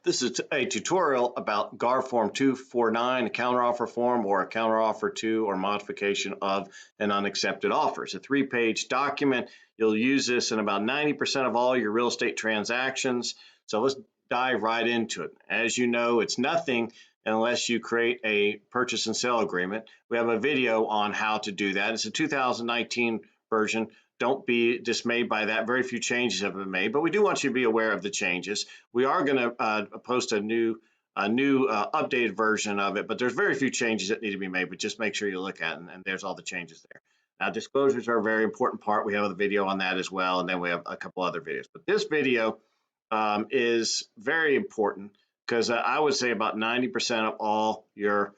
This is a tutorial about GAR Form 249, a counteroffer form or a counteroffer to or modification of an unaccepted offer. It's a 3-page document. You'll use this in about 90% of all your real estate transactions. So let's dive right into it. As you know, it's nothing unless you create a purchase and sale agreement. We have a video on how to do that. It's a 2019 version. Don't be dismayed by that. Very few changes have been made, but we do want you to be aware of the changes. We are going to post a new updated version of it, but there's very few changes that need to be made, but just make sure you look at it, and there's all the changes there. Now, disclosures are a very important part. We have a video on that as well, and then we have a couple other videos. But this video is very important because I would say about 90% of all your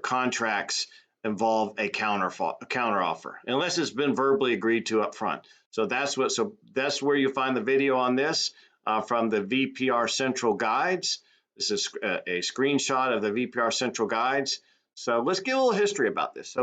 contracts involve a counteroffer, unless it's been verbally agreed to up front. So that's where you find the video on this from the VPR Central Guides. This is a screenshot of the VPR Central Guides. So let's give a little history about this.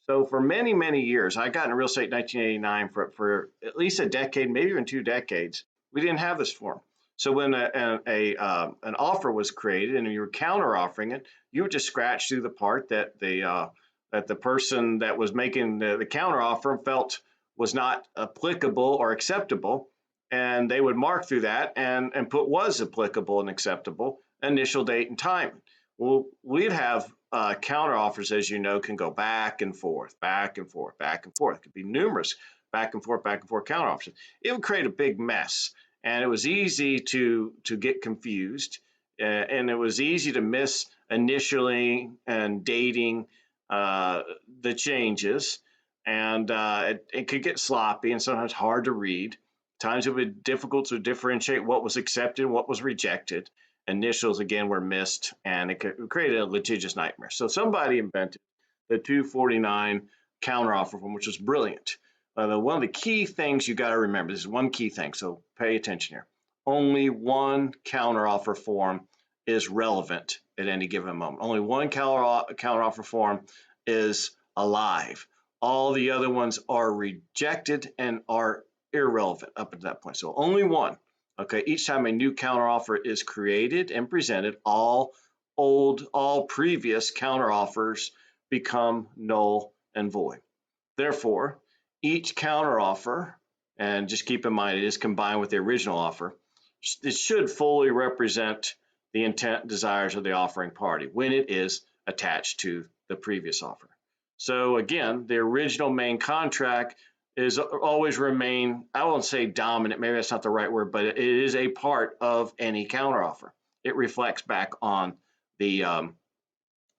So for many years, I got into real estate in 1989. For at least a decade, maybe even 2 decades, we didn't have this form. So when an offer was created and you were counteroffering it, you would just scratch through the part that the person that was making the counteroffer felt was not applicable or acceptable, and they would mark through that and put was applicable and acceptable, initial date and time. Well, we'd have counteroffers, as you know, can go back and forth, back and forth, back and forth. It could be numerous back and forth counteroffers. It would create a big mess. And it was easy to get confused, and it was easy to miss initially and dating the changes, and it could get sloppy and sometimes hard to read. Times it would be difficult to differentiate what was accepted and what was rejected. Initials, again, were missed, and it created a litigious nightmare. So somebody invented the 249 counteroffer form, which was brilliant. One of the key things you got to remember, this is one key thing, so pay attention here. Only one counteroffer form is relevant at any given moment. Only one counteroffer form is alive. All the other ones are rejected and are irrelevant up until that point. So only one. Okay, each time a new counteroffer is created and presented, all previous counteroffers become null and void. Therefore, each counteroffer, and just keep in mind it is combined with the original offer, it should fully represent the intent and desires of the offering party when it is attached to the previous offer. So again, the original main contract is always remain, I won't say dominant, maybe that's not the right word, but it is a part of any counteroffer. It reflects back on the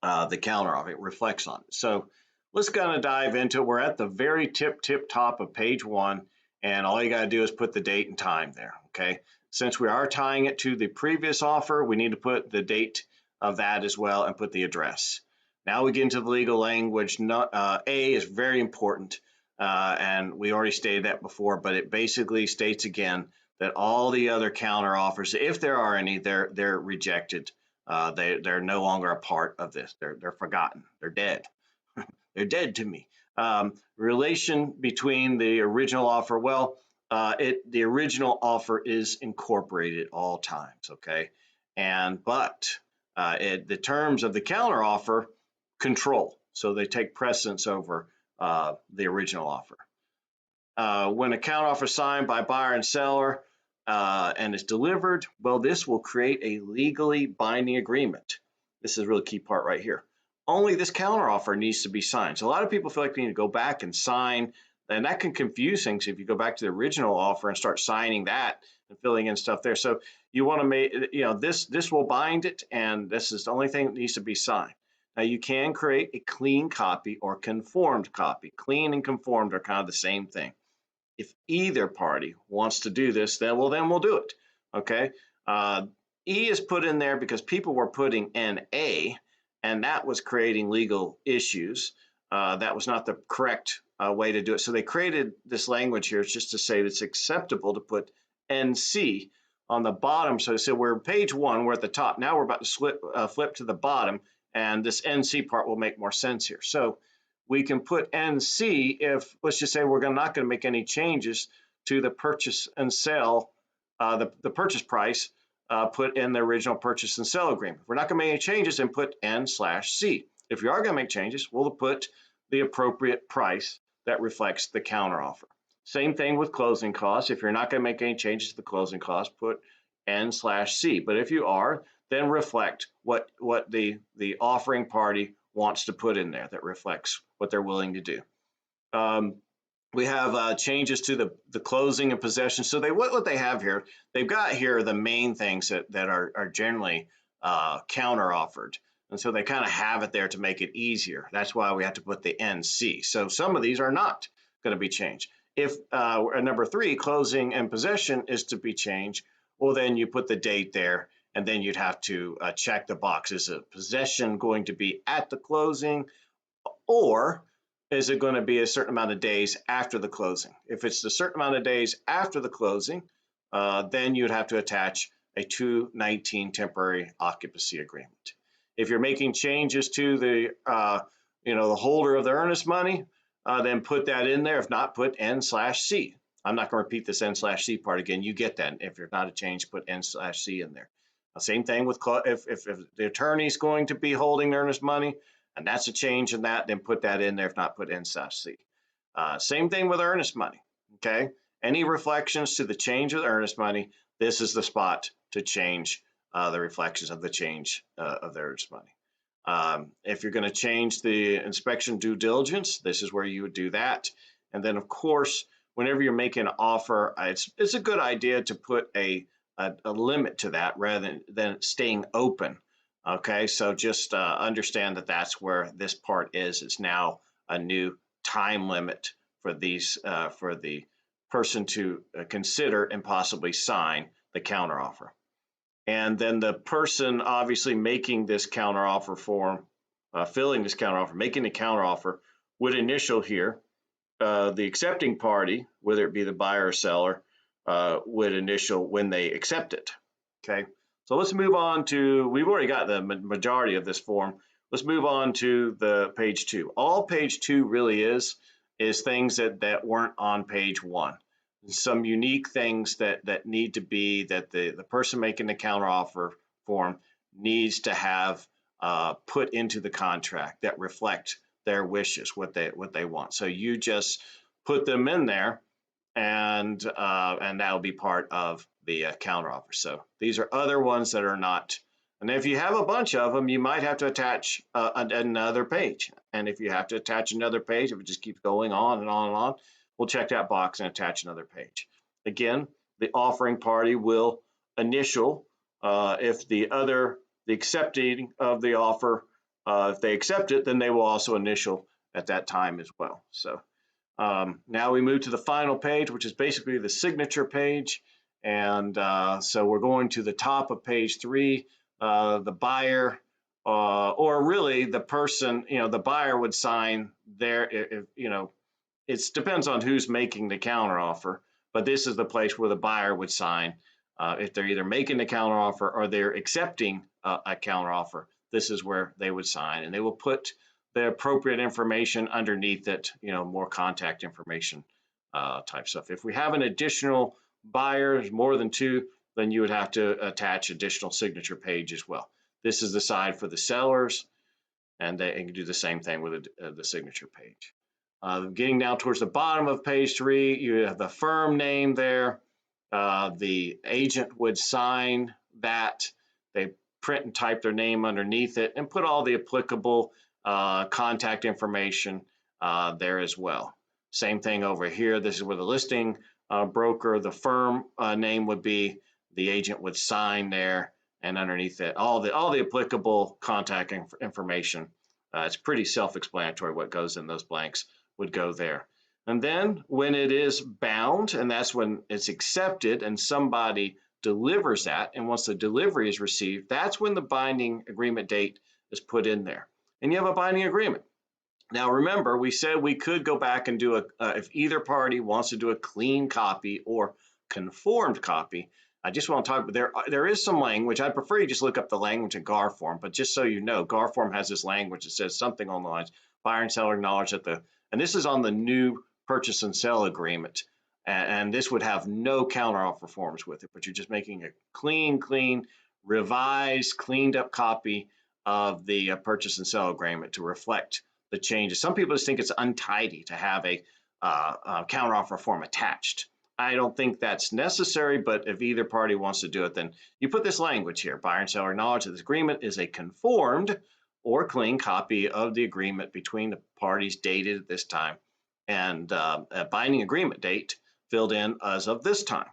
counteroffer. It reflects on it. So let's kind of dive into it. We're at the very tip top of page 1, and all you got to do is put the date and time there, okay? Since we are tying it to the previous offer, we need to put the date of that as well and put the address. Now we get into the legal language. A is very important, and we already stated that before, but it basically states again that all the other counteroffers, if there are any, they're rejected. They're no longer a part of this. They're forgotten. They're dead. They're dead to me. Relation between the original offer, well, the original offer is incorporated at all times, okay? But the terms of the counteroffer control, so they take precedence over the original offer. When a counteroffer is signed by buyer and seller and is delivered, well, this will create a legally binding agreement. This is a really key part right here. Only this counteroffer needs to be signed. So a lot of people feel like they need to go back and sign, and that can confuse things if you go back to the original offer and start signing that and filling in stuff there. So you want to make, this will bind it, and this is the only thing that needs to be signed. Now you can create a clean copy or conformed copy. Clean and conformed are kind of the same thing. If either party wants to do this, then we'll do it. Okay. E is put in there because people were putting NA, and that was creating legal issues. That was not the correct way to do it. So they created this language here just to say it's acceptable to put NC on the bottom. So they said we're page 1, we're at the top. Now we're about to flip to the bottom, and this NC part will make more sense here. So we can put NC if, let's just say we're not going to make any changes to the purchase and sale, the purchase price put in the original purchase and sale agreement. If we're not going to make any changes, then put N/C. If you are going to make changes, we'll put the appropriate price that reflects the counteroffer. Same thing with closing costs. If you're not going to make any changes to the closing costs, put N/C. But if you are, then reflect what the offering party wants to put in there that reflects what they're willing to do. We have changes to the closing and possession. So what they have here, they've got here the main things that are generally counteroffered. And so they kind of have it there to make it easier. That's why we have to put the NC. So some of these are not going to be changed. If number 3, closing and possession, is to be changed, well, then you put the date there, and then you'd have to check the box. Is a possession going to be at the closing, or is it going to be a certain amount of days after the closing? If it's a certain amount of days after the closing, then you'd have to attach a 219 temporary occupancy agreement. If you're making changes to the the holder of the earnest money, then put that in there. If not, put N/C. I'm not going to repeat this N/C part again. You get that. If there's not a change, put N/C in there. Same thing with if the attorney's going to be holding the earnest money, and that's a change in that, then put that in there. If not, put N/C. Same thing with earnest money. Okay. Any reflections to the change of the earnest money, this is the spot to change the reflections of the change of the earnest money. If you're going to change the inspection due diligence, this is where you would do that. And then, of course, whenever you're making an offer, it's a good idea to put a limit to that rather than staying open. Okay, so just understand that that's where this part is. It's now a new time limit for these for the person to consider and possibly sign the counteroffer. And then the person obviously making this counteroffer form, filling this counteroffer, making the counteroffer, would initial here. The accepting party, whether it be the buyer or seller, would initial when they accept it. Okay, so let's move on to, we've already got the majority of this form. Let's move on to the page 2. All page 2 really is things that weren't on page 1. Some unique things that need to be, that the person making the counteroffer form needs to have put into the contract that reflect their wishes, what they want. So you just put them in there, and that'll be part of the counteroffer. So these are other ones that are not. And if you have a bunch of them, you might have to attach another page. And if you have to attach another page, if it just keeps going on and on and on, we'll check that box and attach another page. Again, the offering party will initial if the accepting of the offer, if they accept it, then they will also initial at that time as well. So now we move to the final page, which is basically the signature page. And so we're going to the top of page 3. The buyer, or really the person, the buyer would sign there. It depends on who's making the counteroffer, but this is the place where the buyer would sign. If they're either making the counteroffer or they're accepting a counteroffer, this is where they would sign, and they will put the appropriate information underneath it, more contact information type stuff. If we have an additional buyer, more than 2, then you would have to attach additional signature page as well. This is the side for the sellers, and they can do the same thing with the signature page. Getting down towards the bottom of page 3, you have the firm name there. The agent would sign that. They print and type their name underneath it and put all the applicable contact information there as well. Same thing over here. This is where the listing broker, the firm name would be. The agent would sign there, and underneath it, all the applicable contact information. It's pretty self-explanatory what goes in those blanks would go there. And then when it is bound, and that's when it's accepted and somebody delivers that, and once the delivery is received, that's when the binding agreement date is put in there. And you have a binding agreement. Now remember, we said we could go back and do if either party wants to do a clean copy or conformed copy. I just want to talk about, there is some language. I'd prefer you just look up the language in GAR form, but just so you know, GAR form has this language that says something on the lines, buyer and seller acknowledge that and this is on the new purchase and sale agreement, And this would have no counteroffer forms with it, but you're just making a clean, revised, cleaned up copy of the purchase and sale agreement to reflect the changes. Some people just think it's untidy to have a counteroffer form attached. I don't think that's necessary, but if either party wants to do it, then you put this language here. Buyer and seller acknowledge that this agreement is a conformed or clean copy of the agreement between the parties dated at this time, and a binding agreement date filled in as of this time.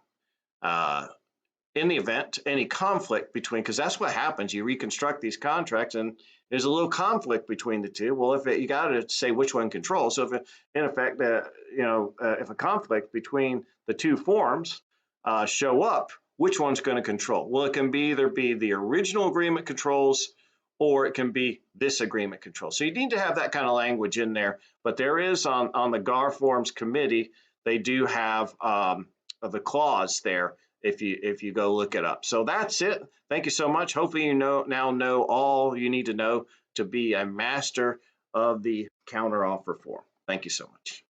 In the event any conflict between, because that's what happens, you reconstruct these contracts and there's a little conflict between the two. Well, you got to say which one controls. So if in effect, if a conflict between the two forms show up, which one's going to control? Well, it can either be the original agreement controls, or it can be this agreement control. So you need to have that kind of language in there. But there is on the GAR forms committee, they do have the clause there if you go look it up. So that's it. Thank you so much. Hopefully you now know all you need to know to be a master of the counteroffer form. Thank you so much.